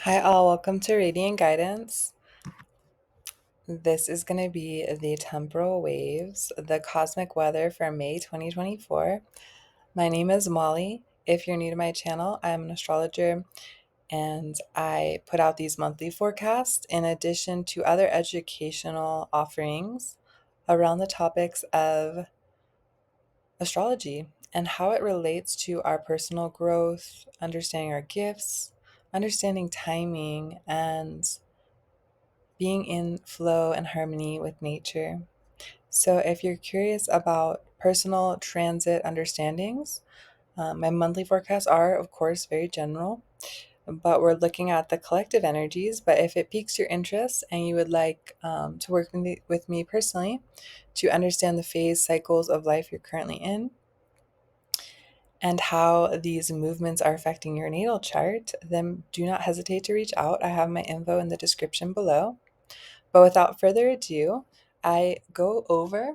Hi, all. Welcome to Radiant Guidance. This is going to be the temporal waves, the cosmic weather for May 2024. My name is Molly. If you're new to my channel, I'm an astrologer and I put out these monthly forecasts in addition to other educational offerings around the topics of astrology and how it relates to our personal growth, understanding our gifts, understanding timing, and being in flow and harmony with nature. So, if you're curious about personal transit understandings, my monthly forecasts are, of course, very general, but we're looking at the collective energies. But if it piques your interest and you would like to work with me personally to understand the phase cycles of life you're currently in and how these movements are affecting your natal chart, then do not hesitate to reach out. I have my info in the description below. But without further ado, I go over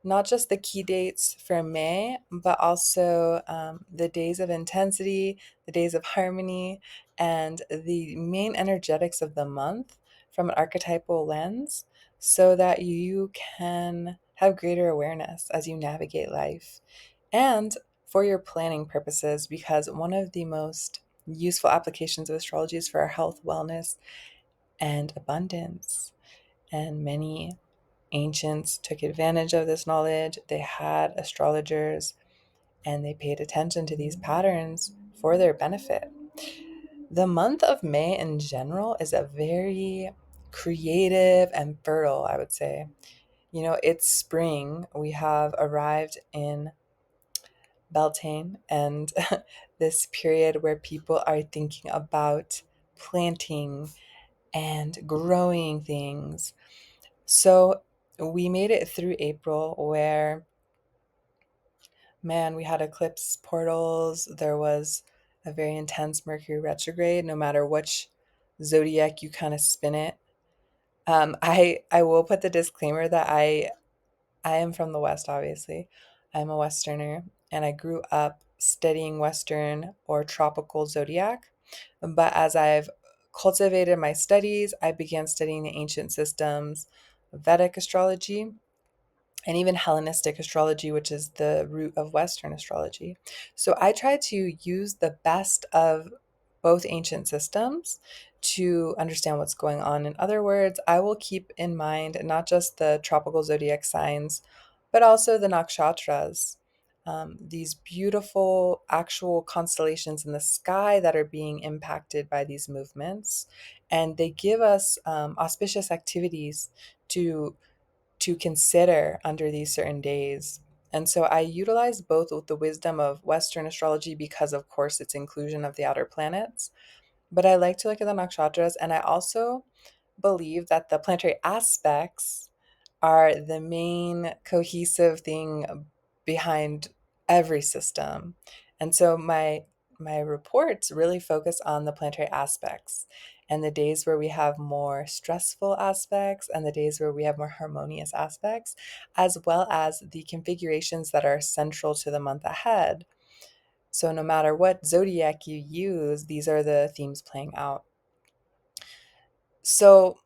not just the key dates for May, but also the days of intensity, the days of harmony, and the main energetics of the month from an archetypal lens so that you can have greater awareness as you navigate life. And for your planning purposes, because one of the most useful applications of astrology is for our health, wellness, and abundance. And many ancients took advantage of this knowledge. They had astrologers and they paid attention to these patterns for their benefit. The month of May in general is a very creative and fertile, I would say. It's spring. We have arrived in Beltane and this period where people are thinking about planting and growing things. So we made it through April where, man, we had eclipse portals. There was a very intense Mercury retrograde, no matter which zodiac you kind of spin it. I will put the disclaimer that I am from the West, obviously. I'm a Westerner, and I grew up studying Western or tropical zodiac. But as I've cultivated my studies, I began studying the ancient systems, Vedic astrology, and even Hellenistic astrology, which is the root of Western astrology. So I try to use the best of both ancient systems to understand what's going on. In other words, I will keep in mind not just the tropical zodiac signs, but also the nakshatras, these beautiful actual constellations in the sky that are being impacted by these movements. And they give us auspicious activities to consider under these certain days. And so I utilize both with the wisdom of Western astrology because, of course, it's inclusion of the outer planets. But I like to look at the nakshatras, and I also believe that the planetary aspects are the main cohesive thing behind every system. And so my reports really focus on the planetary aspects and the days where we have more stressful aspects and the days where we have more harmonious aspects, as well as the configurations that are central to the month ahead. So no matter what zodiac you use, these are the themes playing out. So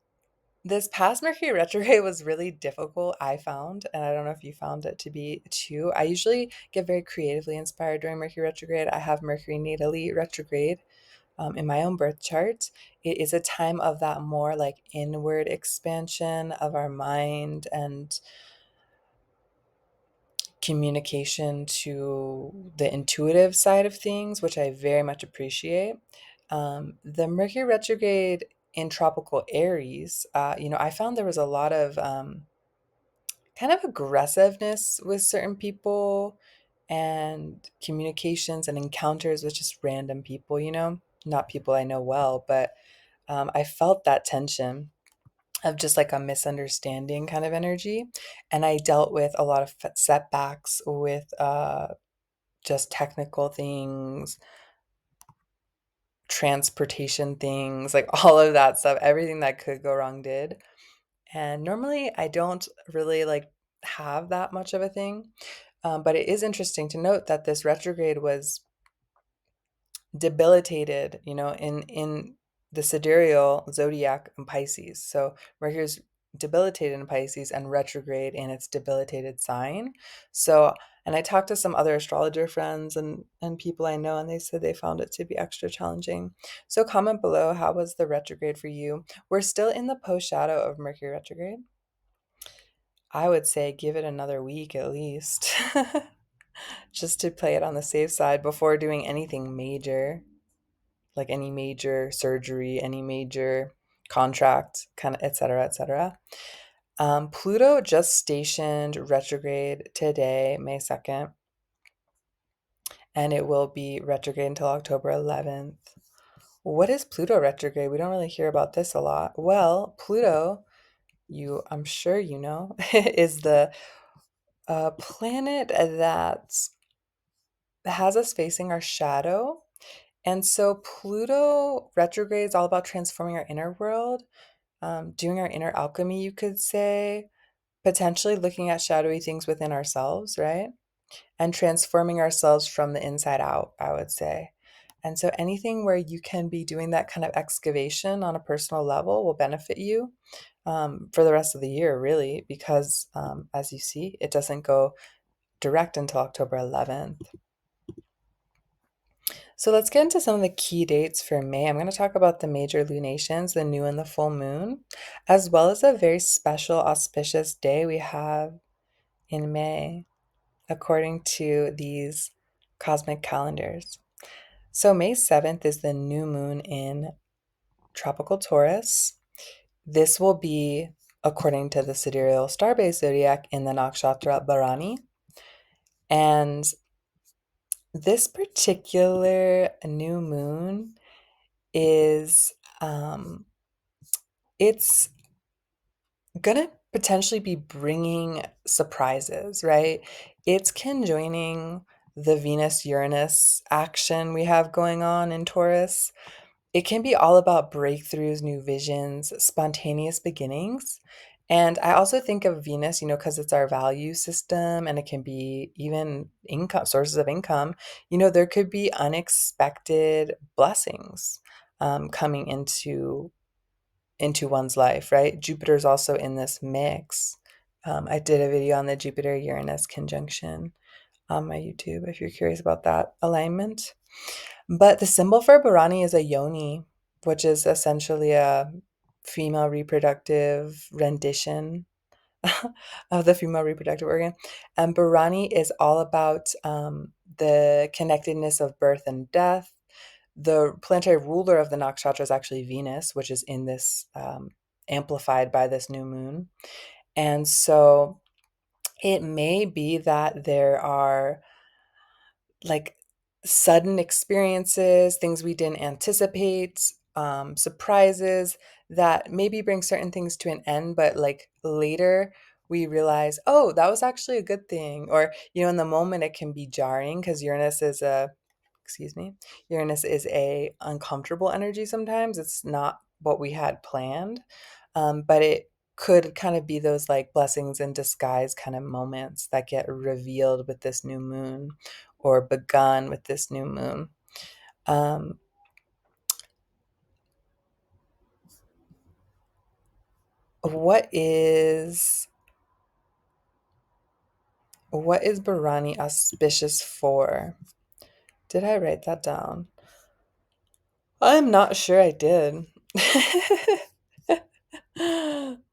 this past Mercury retrograde was really difficult, I found, and I don't know if you found it to be too. I usually get very creatively inspired during Mercury retrograde. I have Mercury natally retrograde in my own birth chart. It is a time of that more like inward expansion of our mind and communication to the intuitive side of things, which I very much appreciate. The Mercury retrograde in tropical Aries, I found there was a lot of kind of aggressiveness with certain people and communications and encounters with just random people, not people I know well, but I felt that tension of just like a misunderstanding kind of energy. And I dealt with a lot of setbacks with just technical things, transportation things, like all of that stuff, everything that could go wrong did. And normally I don't really like have that much of a thing. But it is interesting to note that this retrograde was debilitated, in the sidereal zodiac in Pisces. So Mercury's debilitated in Pisces and retrograde in its debilitated sign. So, and I talked to some other astrologer friends and people I know, and they said they found it to be extra challenging. So comment below, how was the retrograde for you? We're still in the post shadow of Mercury retrograde. I would say give it another week at least, just to play it on the safe side before doing anything major, like any major surgery, any major contract, kind of, et cetera, et cetera. Pluto just stationed retrograde today, May 2nd, and it will be retrograde until October 11th. What is Pluto retrograde? We don't really hear about this a lot. Well, Pluto, I'm sure you know, is the planet that has us facing our shadow. And so Pluto retrograde is all about transforming our inner world, doing our inner alchemy, you could say, potentially looking at shadowy things within ourselves, right? And transforming ourselves from the inside out, I would say. And so anything where you can be doing that kind of excavation on a personal level will benefit you for the rest of the year, really, because as you see, it doesn't go direct until October 11th. So let's get into some of the key dates for May. I'm going to talk about the major lunations, the new and the full moon, as well as a very special auspicious day we have in May, according to these cosmic calendars. So May 7th is the new moon in tropical Taurus. This will be, according to the sidereal star-based zodiac, in the nakshatra Bharani. And this particular new moon is it's gonna potentially be bringing surprises, right? It's conjoining the Venus Uranus action we have going on in Taurus. It can be all about breakthroughs, new visions, spontaneous beginnings. And I also think of Venus, because it's our value system and it can be even income sources of income. There could be unexpected blessings coming into one's life, right? Jupiter's also in this mix. I did a video on the Jupiter Uranus conjunction on my YouTube if you're curious about that alignment. But the symbol for Bharani is a yoni, which is essentially a female reproductive rendition of the female reproductive organ. And Bharani is all about the connectedness of birth and death. The planetary ruler of the nakshatra is actually Venus, which is in this amplified by this new moon. And so it may be that there are like sudden experiences, things we didn't anticipate, surprises that maybe bring certain things to an end, but like later we realize, oh, that was actually a good thing. Or, in the moment it can be jarring because Uranus is a uncomfortable energy sometimes. It's not what we had planned, but it could kind of be those like blessings in disguise kind of moments that get revealed with this new moon or begun with this new moon. Um, what is Bharani auspicious for? Did I write that down? I'm not sure I did.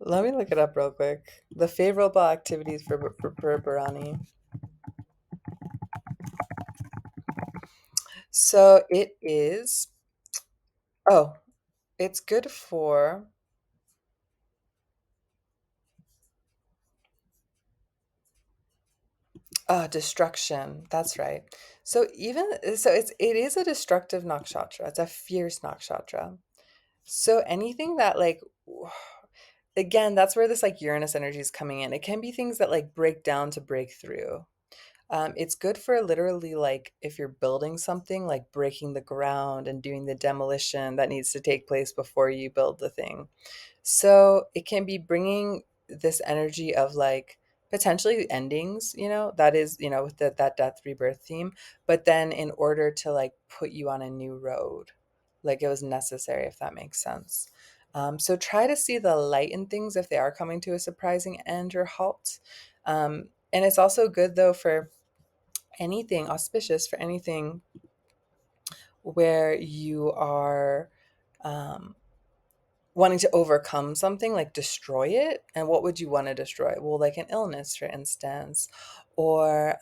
Let me look it up real quick. The favorable activities for Bharani. So it is, oh, it's good for destruction. That's right. It is a destructive nakshatra. It's a fierce nakshatra. So anything that like again, that's where this like Uranus energy is coming in. It can be things that like break down to break through. It's good for literally like if you're building something, like breaking the ground and doing the demolition that needs to take place before you build the thing. So it can be bringing this energy of like potentially endings, that is, with that death rebirth theme, but then in order to like put you on a new road. like it was necessary, if that makes sense. So try to see the light in things if they are coming to a surprising end or halt. And it's also good, though, for anything auspicious, for anything where you are um, wanting to overcome something, like destroy it. And what would you want to destroy? Well, like an illness, for instance, or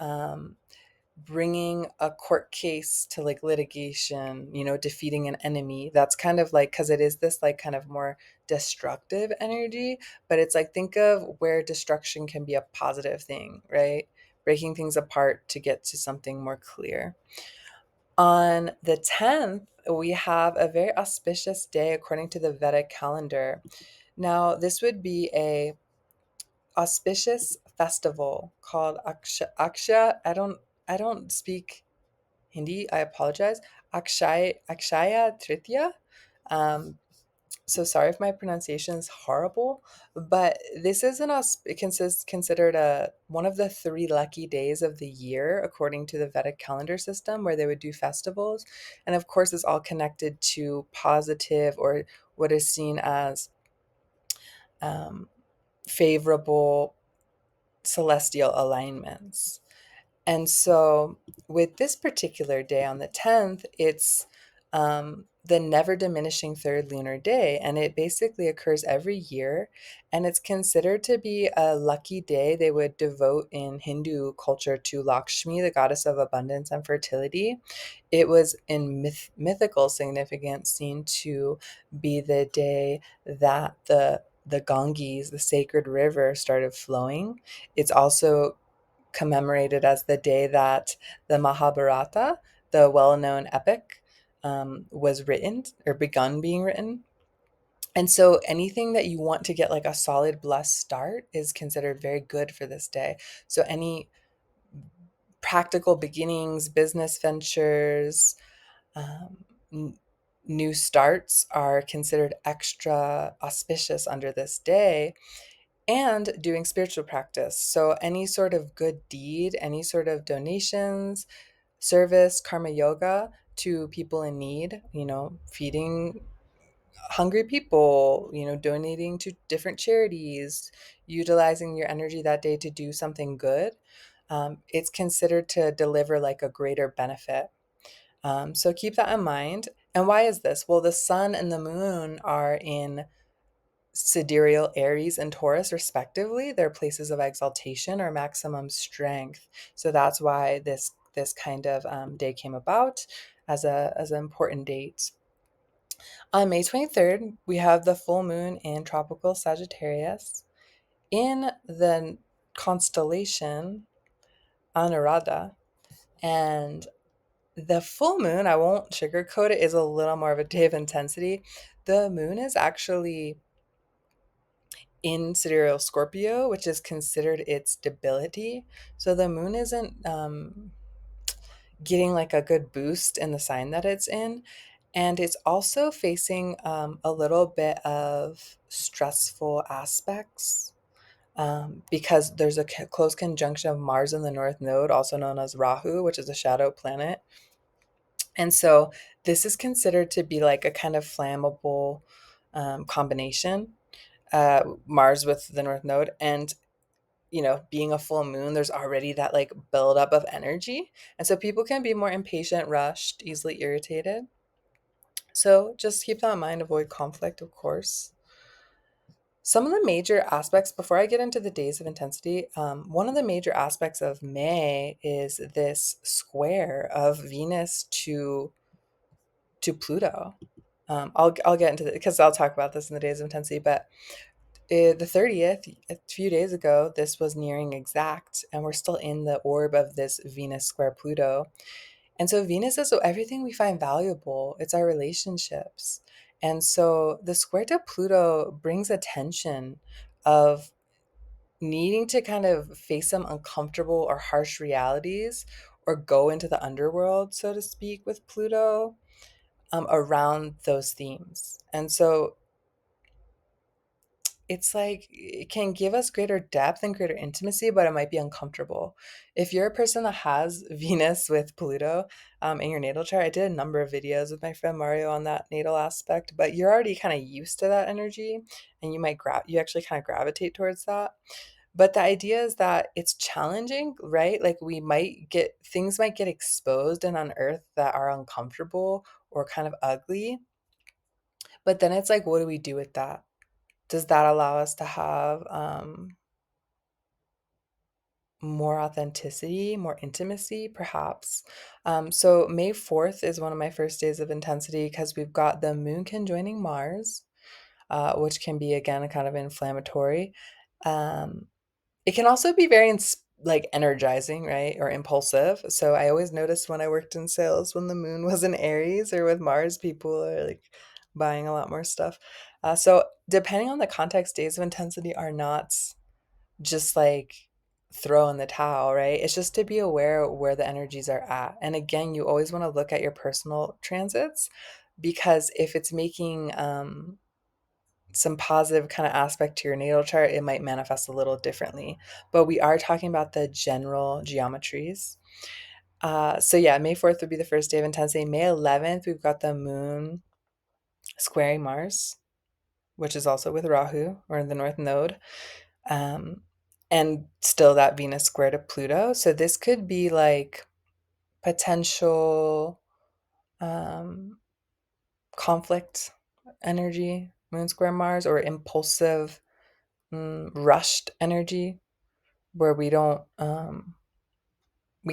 bringing a court case to like litigation, defeating an enemy. That's kind of like, because it is this like kind of more destructive energy, but it's like, think of where destruction can be a positive thing, right? Breaking things apart to get to something more clear. On the 10th, we have a very auspicious day according to the Vedic calendar. Now, this would be a auspicious festival called Aksha. I don't speak Hindi. I apologize. Akshaya Tritiya. Um, so sorry if my pronunciation is horrible, but this is considered one of the 3 lucky days of the year according to the Vedic calendar system, where they would do festivals, and of course, it's all connected to positive, or what is seen as um, favorable celestial alignments. And so, with this particular day on the 10th, it's the never diminishing third lunar day, and it basically occurs every year. And it's considered to be a lucky day. They would devote in Hindu culture to Lakshmi, the goddess of abundance and fertility. It was in mythical significance seen to be the day that the Ganges, the sacred river, started flowing. It's also commemorated as the day that the Mahabharata, the well-known epic, was written or begun being written. And so anything that you want to get like a solid blessed start is considered very good for this day. So any practical beginnings, business ventures, um, n- new starts are considered extra auspicious under this day, and doing spiritual practice. So, any sort of good deed, any sort of donations, service, karma yoga to people in need, feeding hungry people, donating to different charities, utilizing your energy that day to do something good. It's considered to deliver like a greater benefit. So, keep that in mind. And why is this? Well, the sun and the moon are in sidereal Aries and Taurus, respectively. They're places of exaltation or maximum strength. So that's why this kind of day came about as an important date. On May 23rd, we have the full moon in tropical Sagittarius in the constellation Anuradha. And the full moon, I won't sugarcoat it, is a little more of a day of intensity. The moon is actually in sidereal Scorpio, which is considered its debility. So the moon isn't getting like a good boost in the sign that it's in. And it's also facing a little bit of stressful aspects, because there's a close conjunction of Mars in the North Node, also known as Rahu, which is a shadow planet. And so this is considered to be like a kind of flammable combination, Mars with the North Node. And being a full moon, there's already that like buildup of energy. And so people can be more impatient, rushed, easily irritated. So just keep that in mind, avoid conflict, of course. Some of the major aspects, before I get into the days of intensity, one of the major aspects of May is this square of Venus to Pluto. I'll get into it because I'll talk about this in the days of intensity, but the 30th, a few days ago, this was nearing exact, and we're still in the orb of this Venus square Pluto. And so Venus is everything we find valuable, it's our relationships. And so the square to Pluto brings a tension of needing to kind of face some uncomfortable or harsh realities, or go into the underworld, so to speak, with Pluto, around those themes. And so it's like it can give us greater depth and greater intimacy, but it might be uncomfortable. If you're a person that has Venus with Pluto in your natal chart, I did a number of videos with my friend Mario on that natal aspect, but you're already kind of used to that energy, and you actually kind of gravitate towards that. But the idea is that it's challenging, right? Like things might get exposed and unearthed that are uncomfortable or kind of ugly. But then it's like, what do we do with that? Does that allow us to have more authenticity, more intimacy, perhaps? So May 4th is one of my first days of intensity because we've got the moon conjoining Mars, which can be, again, kind of inflammatory. Um, It can also be very like energizing, right? Or impulsive. So I always noticed when I worked in sales, when the moon was in Aries or with Mars, people are like buying a lot more stuff. So depending on the context, days of intensity are not just like throw in the towel, right? It's just to be aware where the energies are at. And again, you always want to look at your personal transits because if it's making some positive kind of aspect to your natal chart, it might manifest a little differently. But we are talking about the general geometries. So yeah, May 4th would be the first day of intensity. May 11th, we've got the moon squaring Mars, which is also with Rahu or the North Node. Um, and still that Venus square to Pluto. So this could be like potential um, conflict energy, moon square Mars, or impulsive, rushed energy where we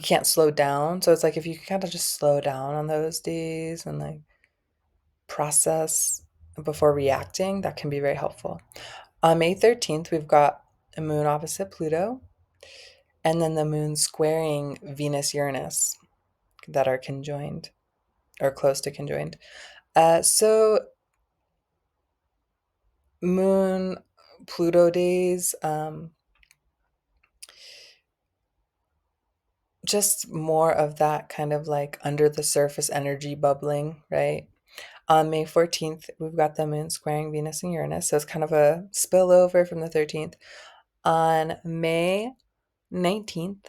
can't slow down. So it's like if you kind of just slow down on those days and like process before reacting, that can be very helpful. On May 13th, we've got a moon opposite Pluto and then the moon squaring Venus Uranus that are conjoined or close to conjoined. So moon Pluto days, just more of that kind of like under the surface energy bubbling, right? On May 14th, we've got the moon squaring Venus and Uranus. So it's kind of a spillover from the 13th. On May 19th,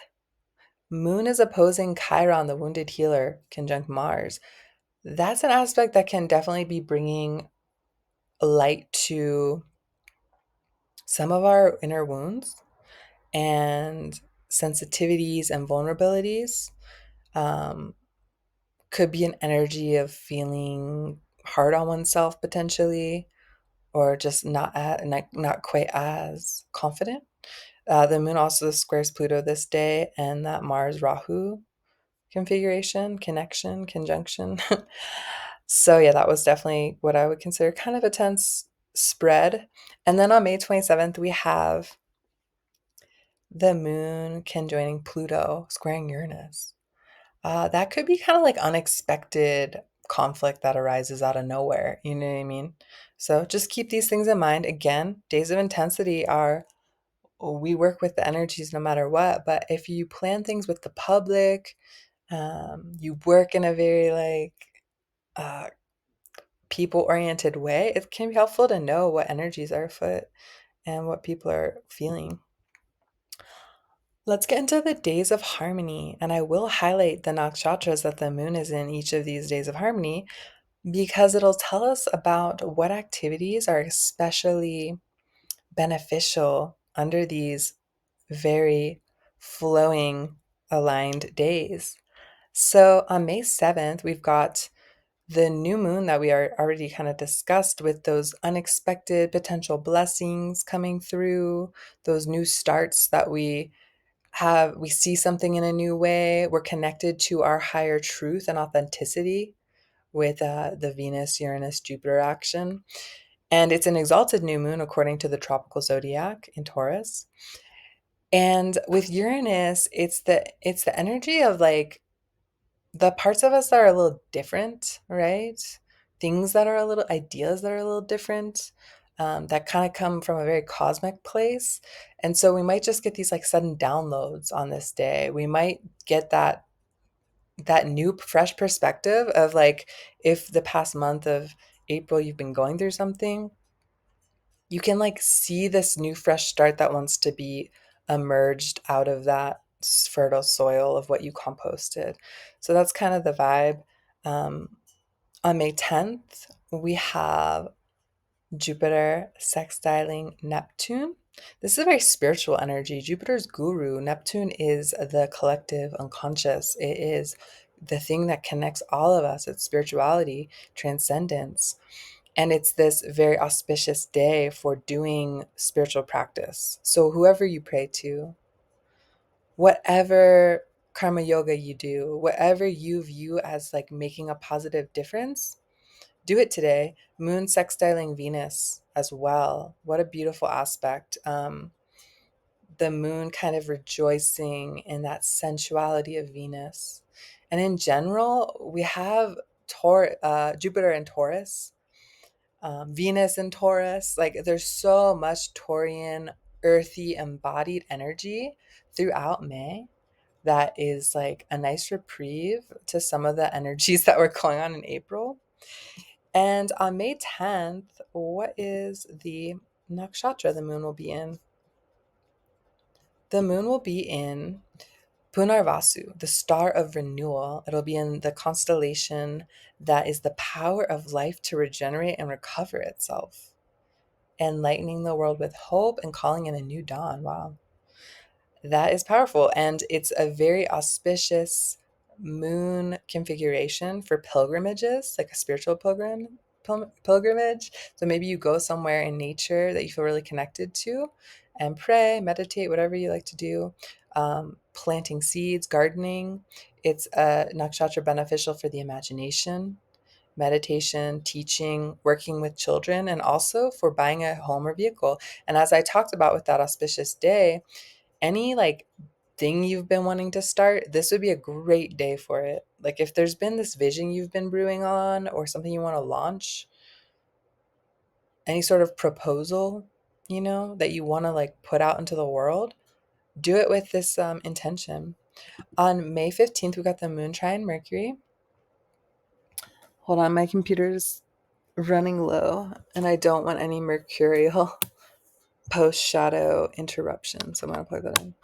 moon is opposing Chiron, the wounded healer, conjunct Mars. That's an aspect that can definitely be bringing light to some of our inner wounds and sensitivities and vulnerabilities. Um, could be an energy of feeling hard on oneself potentially, or just not quite as confident. The moon also squares Pluto this day, and that Mars Rahu configuration, connection, conjunction. So yeah, that was definitely what I would consider kind of a tense spread. And then on May 27th, we have the moon conjoining Pluto, squaring Uranus. That could be kind of like unexpected conflict that arises out of nowhere. You know what I mean? So just keep these things in mind. Again, days of intensity are, we work with the energies no matter what. But if you plan things with the public, you work in a very like uh, people oriented way, it can be helpful to know what energies are afoot and what people are feeling. Let's get into the days of harmony, and I will highlight the nakshatras that the moon is in each of these days of harmony because it'll tell us about what activities are especially beneficial under these very flowing aligned days. So on May 7th, we've got the new moon that we are already kind of discussed with those unexpected potential blessings coming through, those new starts that we see something in a new way. We're connected to our higher truth and authenticity with the Venus, Uranus, Jupiter action. And it's an exalted new moon according to the tropical zodiac in Taurus. And with Uranus, it's the energy of like the parts of us that are a little different, right? Things that are a little ideas that are a little different, that kind of come from a very cosmic place. And so we might just get these like sudden downloads on this day. We might get that new fresh perspective of like if the past month of April you've been going through something, you can like see this new fresh start that wants to be emerged out of that fertile soil of what you composted. So that's kind of the vibe. Um, on May 10th, we have Jupiter sextiling Neptune. This is a very spiritual energy. Jupiter's guru. Neptune is the collective unconscious. It is the thing that connects all of us. It's spirituality, transcendence. And it's this very auspicious day for doing spiritual practice. So, whoever you pray to, whatever karma yoga you do, whatever you view as like making a positive difference, do it today. Moon sextiling Venus as well. What a beautiful aspect. The moon kind of rejoicing in that sensuality of Venus. And in general, we have Jupiter in Taurus, Venus in Taurus. Like there's so much Taurian, earthy, embodied energy throughout May that is like a nice reprieve to some of the energies that were going on in April. And on May 10th, what is the nakshatra the moon will be in? The moon will be in Punarvasu, the star of renewal. It'll be in the constellation that is the power of life to regenerate and recover itself, enlightening the world with hope and calling in a new dawn. Wow. That is powerful. And it's a very auspicious moon configuration for pilgrimages, like a spiritual pilgrimage. So maybe you go somewhere in nature that you feel really connected to and pray, meditate, whatever you like to do. Planting seeds, gardening. It's a nakshatra beneficial for the imagination, meditation, teaching, working with children, and also for buying a home or vehicle. And as I talked about with that auspicious day, any like thing you've been wanting to start, this would be a great day for it. Like if there's been this vision you've been brewing on or something you want to launch, any sort of proposal, that you want to like put out into the world, do it with this intention. On May 15th, we got the moon trine Mercury. Hold on, my computer's running low and I don't want any mercurial post shadow interruption. So I'm going to plug that in.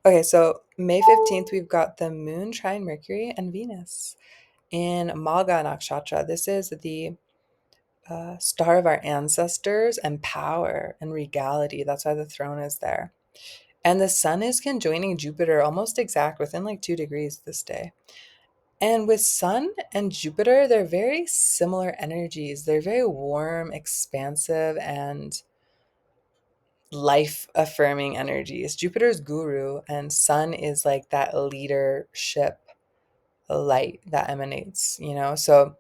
Okay, so May 15th, we've got the moon trine Mercury and Venus in Magha Nakshatra. This is the star of our ancestors and power and regality. That's why the throne is there. And the sun is conjoining Jupiter almost exact within like 2 degrees this day. And with Sun and Jupiter, they're very similar energies. They're very warm, expansive, and life affirming energies. Jupiter's guru, and Sun is like that leadership light that emanates. So,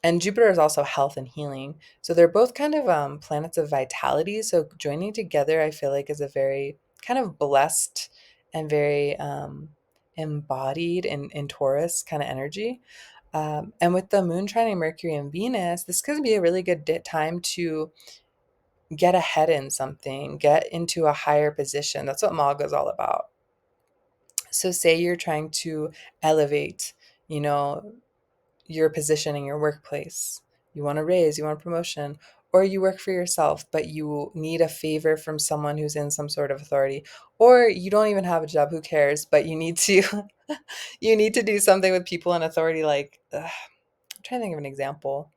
and Jupiter is also health and healing. So they're both kind of planets of vitality. So joining together, I feel like, is a very kind of blessed and very embodied in Taurus kind of energy. And with the moon trining Mercury and Venus, this could be a really good time to get ahead in something, get into a higher position. That's what Magha is all about. So say you're trying to elevate, you know, your position in your workplace. You want a raise, you want a promotion, or you work for yourself, but you need a favor from someone who's in some sort of authority, or you don't even have a job, who cares, but you need to you need to do something with people in authority. Like I'm trying to think of an example.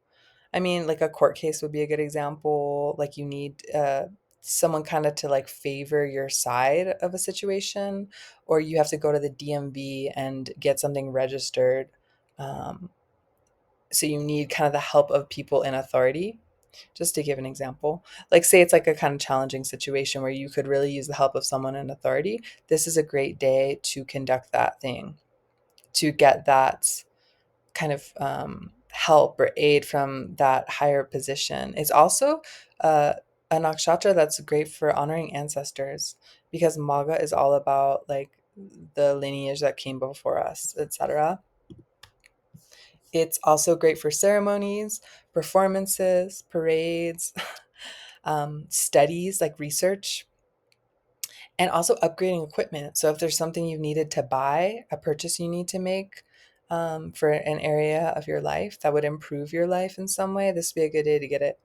I mean, like a court case would be a good example. Like you need someone kind of to like favor your side of a situation, or you have to go to the DMV and get something registered. Um, so you need kind of the help of people in authority. Just to give an example, like say it's like a kind of challenging situation where you could really use the help of someone in authority. This is a great day to conduct that thing, to get that kind of help or aid from that higher position. It's also a nakshatra that's great for honoring ancestors, because Magha is all about like the lineage that came before us, etc. It's also great for ceremonies, performances, parades, studies like research, and also upgrading equipment. So if there's something you've needed to buy, a purchase you need to make for an area of your life that would improve your life in some way, this would be a good day to get it.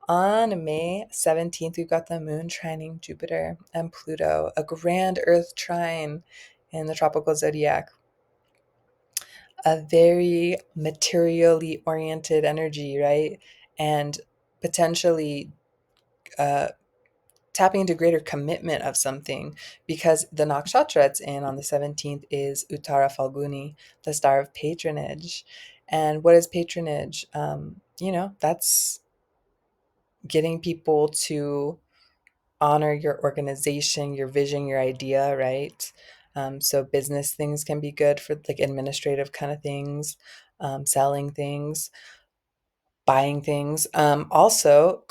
On May 17th, we've got the moon trining Jupiter and Pluto, a grand Earth trine in the tropical zodiac. A very materially oriented energy, right? And potentially uh, tapping into greater commitment of something, because the nakshatra it's in on the 17th is Uttara Falguni, the star of patronage. And what is patronage? That's getting people to honor your organization, your vision, your idea, right? So business things can be good for like administrative kind of things, selling things, buying things. Also,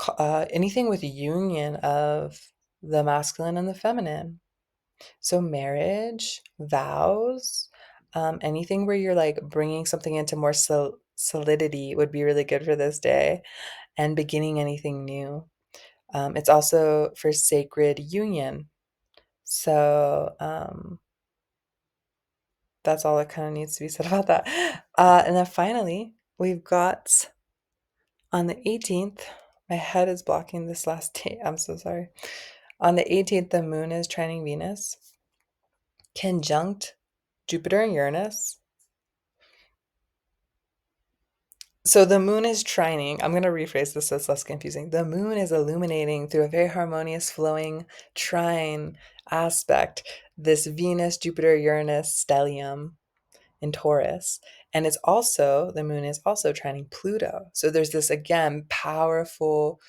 anything with a union of the masculine and the feminine. So marriage, vows, anything where you're like bringing something into more solidity would be really good for this day, and beginning anything new. It's also for sacred union. So that's all that kind of needs to be said about that. And then finally, we've got on the 18th, my head is blocking this last date. I'm so sorry. On the 18th, the moon is trining Venus, conjunct Jupiter and Uranus. So the moon is trining. I'm going to rephrase this so it's less confusing. The moon is illuminating through a very harmonious, flowing trine aspect this Venus, Jupiter, Uranus stellium in Taurus. And the moon is also trining Pluto. So there's this, again, powerful,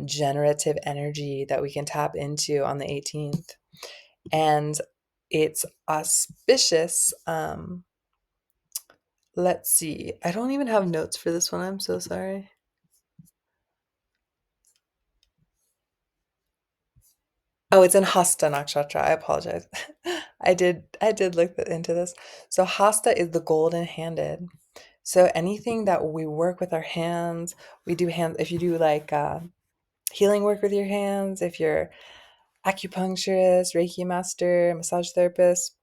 generative energy that we can tap into on the 18th. And it's auspicious. Let's see. I don't even have notes for this one. I'm so sorry. Oh, it's in Hasta Nakshatra. I apologize. I did look into this. So Hasta is the golden handed. So anything that we work with our hands, we do hands. If you do like healing work with your hands, if you're acupuncturist, Reiki master, massage therapist,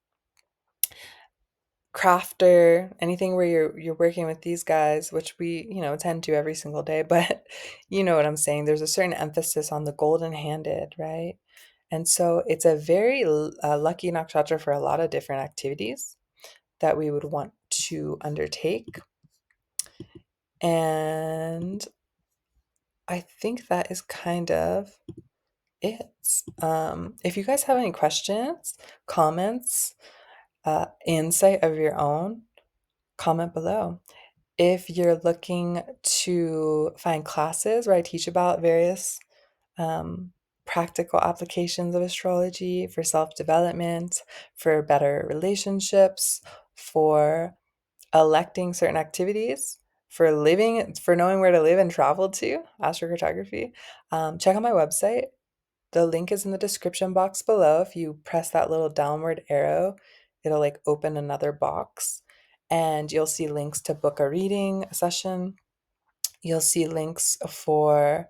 crafter, anything where you're working with these guys, which we tend to every single day, but you know what I'm saying. There's a certain emphasis on the golden handed, right? And so it's a very lucky nakshatra for a lot of different activities that we would want to undertake. And I think that is kind of it. If you guys have any questions, comments, insight of your own, comment below. If you're looking to find classes where I teach about various um, practical applications of astrology for self development, for better relationships, for electing certain activities, for living, for knowing where to live and travel to, astrocartography, check out my website. The link is in the description box below. If you press that little downward arrow, it'll like open another box and you'll see links to book a reading session. You'll see links for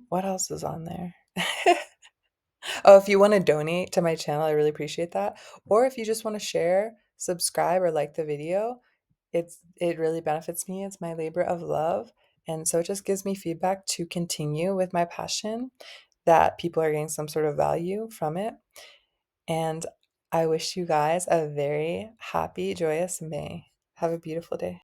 what else is on there? Oh, if you want to donate to my channel, I really appreciate that. Or if you just want to share, subscribe, or like the video, it really benefits me. It's my labor of love. And so it just gives me feedback to continue with my passion, that people are getting some sort of value from it. And I wish you guys a very happy, joyous May. Have a beautiful day.